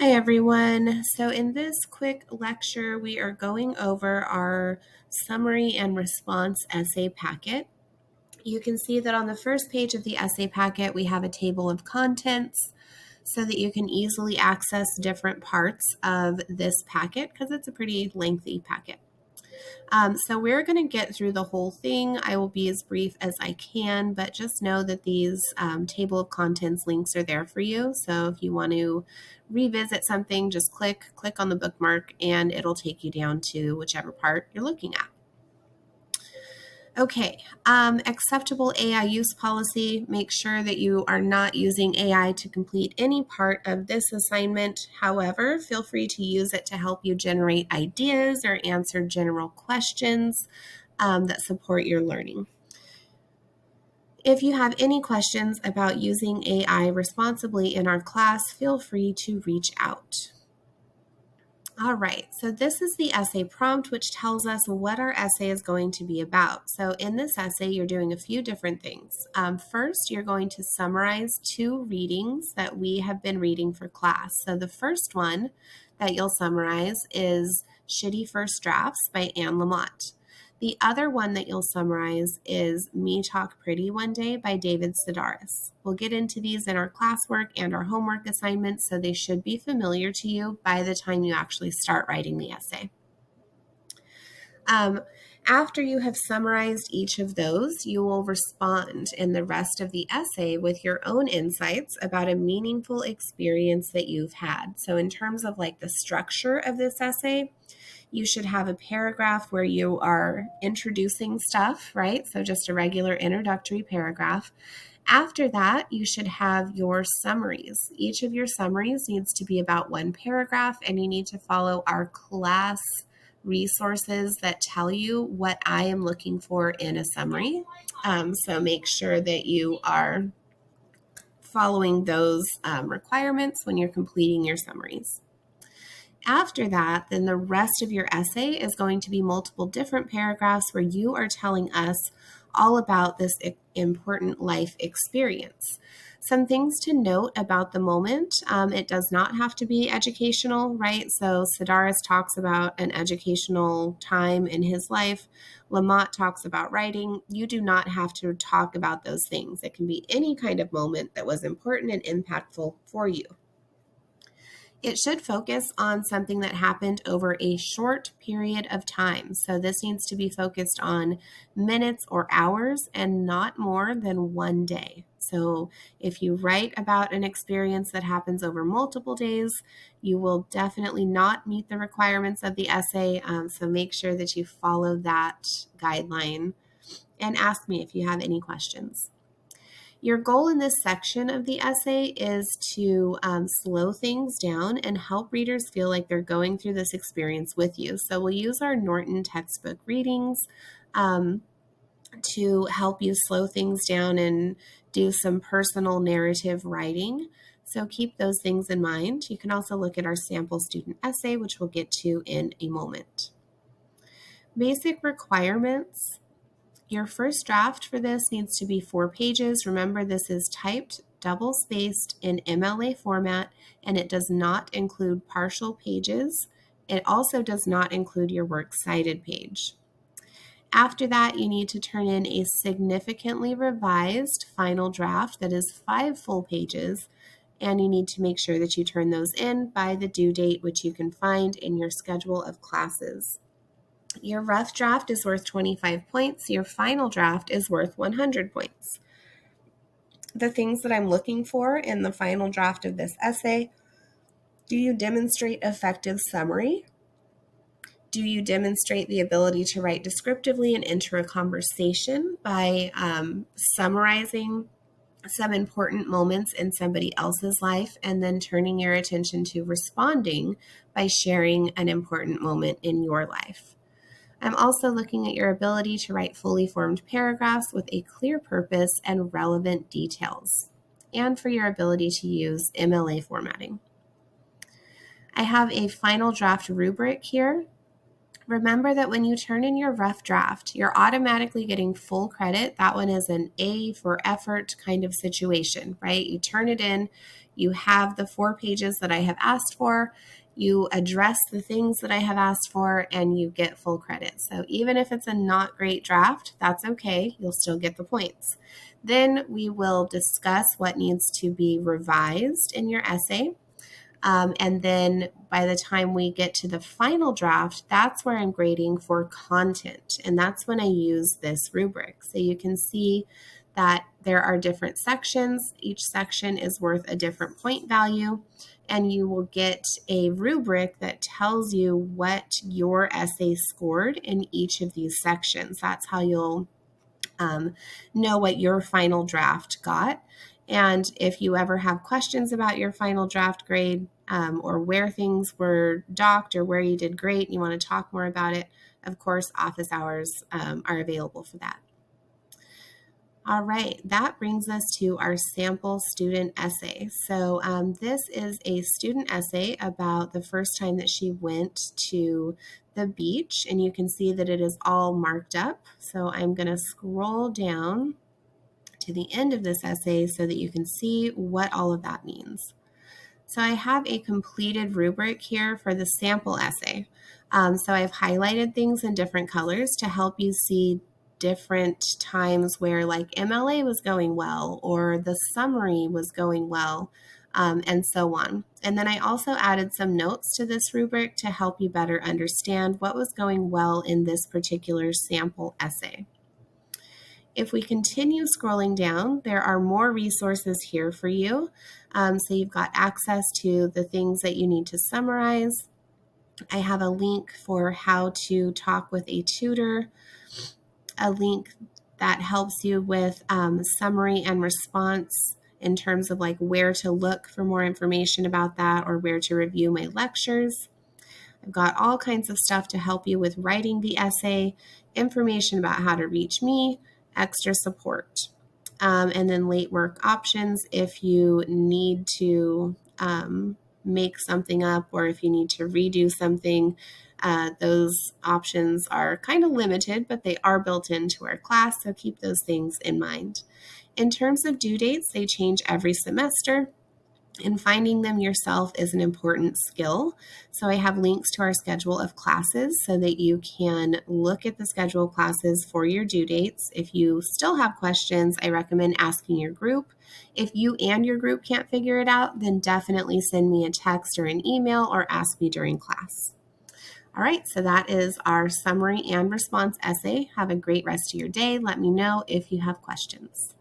Hi everyone. So in this quick lecture, we are going over our summary and response essay packet. You can see that on the first page of the essay packet, we have a table of contents so that you can easily access different parts of this packet because it's a pretty lengthy packet. So we're going to get through the whole thing. I will be as brief as I can, but just know that these table of contents links are there for you. So if you want to revisit something, just click on the bookmark and it'll take you down to whichever part you're looking at. Okay, acceptable AI use policy. Make sure that you are not using AI to complete any part of this assignment. However, feel free to use it to help you generate ideas or answer general questions that support your learning. If you have any questions about using AI responsibly in our class, feel free to reach out. All right, so this is the essay prompt, which tells us what our essay is going to be about. So in this essay, you're doing a few different things. First, you're going to summarize 2 readings that we have been reading for class. So the first one that you'll summarize is Shitty First Drafts by Anne Lamott. The other one that you'll summarize is Me Talk Pretty One Day by David Sedaris. We'll get into these in our classwork and our homework assignments, so they should be familiar to you by the time you actually start writing the essay. After you have summarized each of those, you will respond in the rest of the essay with your own insights about a meaningful experience that you've had. So in terms of like the structure of this essay, you should have a paragraph where you are introducing stuff, right? So just a regular introductory paragraph. After that, you should have your summaries. Each of your summaries needs to be about 1 paragraph, and you need to follow our class resources that tell you what I am looking for in a summary. So make sure that you are following those requirements when you're completing your summaries. After that, then the rest of your essay is going to be multiple different paragraphs where you are telling us all about this important life experience. Some things to note about the moment. It does not have to be educational, right? So Sedaris talks about an educational time in his life. Lamott talks about writing. You do not have to talk about those things. It can be any kind of moment that was important and impactful for you. It should focus on something that happened over a short period of time. So this needs to be focused on minutes or hours and not more than 1 day. So if you write about an experience that happens over multiple days, you will definitely not meet the requirements of the essay. So make sure that you follow that guideline and ask me if you have any questions. Your goal in this section of the essay is to slow things down and help readers feel like they're going through this experience with you. So we'll use our Norton textbook readings to help you slow things down and do some personal narrative writing. So keep those things in mind. You can also look at our sample student essay, which we'll get to in a moment. Basic requirements. Your first draft for this needs to be 4 pages. Remember, this is typed, double-spaced in MLA format, and it does not include partial pages. It also does not include your works cited page. After that, you need to turn in a significantly revised final draft that is 5 full pages, and you need to make sure that you turn those in by the due date, which you can find in your schedule of classes. Your rough draft is worth 25 points. Your final draft is worth 100 points. The things that I'm looking for in the final draft of this essay: do you demonstrate effective summary? Do you demonstrate the ability to write descriptively and enter a conversation by summarizing some important moments in somebody else's life and then turning your attention to responding by sharing an important moment in your life? I'm also looking at your ability to write fully formed paragraphs with a clear purpose and relevant details, and for your ability to use MLA formatting. I have a final draft rubric here. Remember that when you turn in your rough draft, you're automatically getting full credit. That one is an A for effort kind of situation, right? You turn it in, you have the 4 pages that I have asked for, you address the things that I have asked for, and you get full credit. So even if it's a not great draft, that's okay. You'll still get the points. Then we will discuss what needs to be revised in your essay. And then by the time we get to the final draft, that's where I'm grading for content. And that's when I use this rubric. So you can see that there are different sections. Each section is worth a different point value. And you will get a rubric that tells you what your essay scored in each of these sections. That's how you'll know what your final draft got. And if you ever have questions about your final draft grade or where things were docked or where you did great and you want to talk more about it, of course, office hours are available for that. All right, that brings us to our sample student essay. So this is a student essay about the first time that she went to the beach, and you can see that it is all marked up. So I'm going to scroll down to the end of this essay so that you can see what all of that means. So I have a completed rubric here for the sample essay. So I've highlighted things in different colors to help you see different times where like MLA was going well or the summary was going well, and so on. And then I also added some notes to this rubric to help you better understand what was going well in this particular sample essay. If we continue scrolling down, there are more resources here for you. So you've got access to the things that you need to summarize. I have a link for how to talk with a tutor, a link that helps you with summary and response in terms of like where to look for more information about that or where to review my lectures. I've got all kinds of stuff to help you with writing the essay, information about how to reach me, extra support, and then late work options if you need to make something up or if you need to redo something. Those options are kind of limited, but they are built into our class, so keep those things in mind. In terms of due dates, they change every semester. And finding them yourself is an important skill. So I have links to our schedule of classes so that you can look at the schedule of classes for your due dates. If you still have questions, I recommend asking your group. If you and your group can't figure it out, then definitely send me a text or an email or ask me during class. All right, so that is our summary and response essay. Have a great rest of your day. Let me know if you have questions.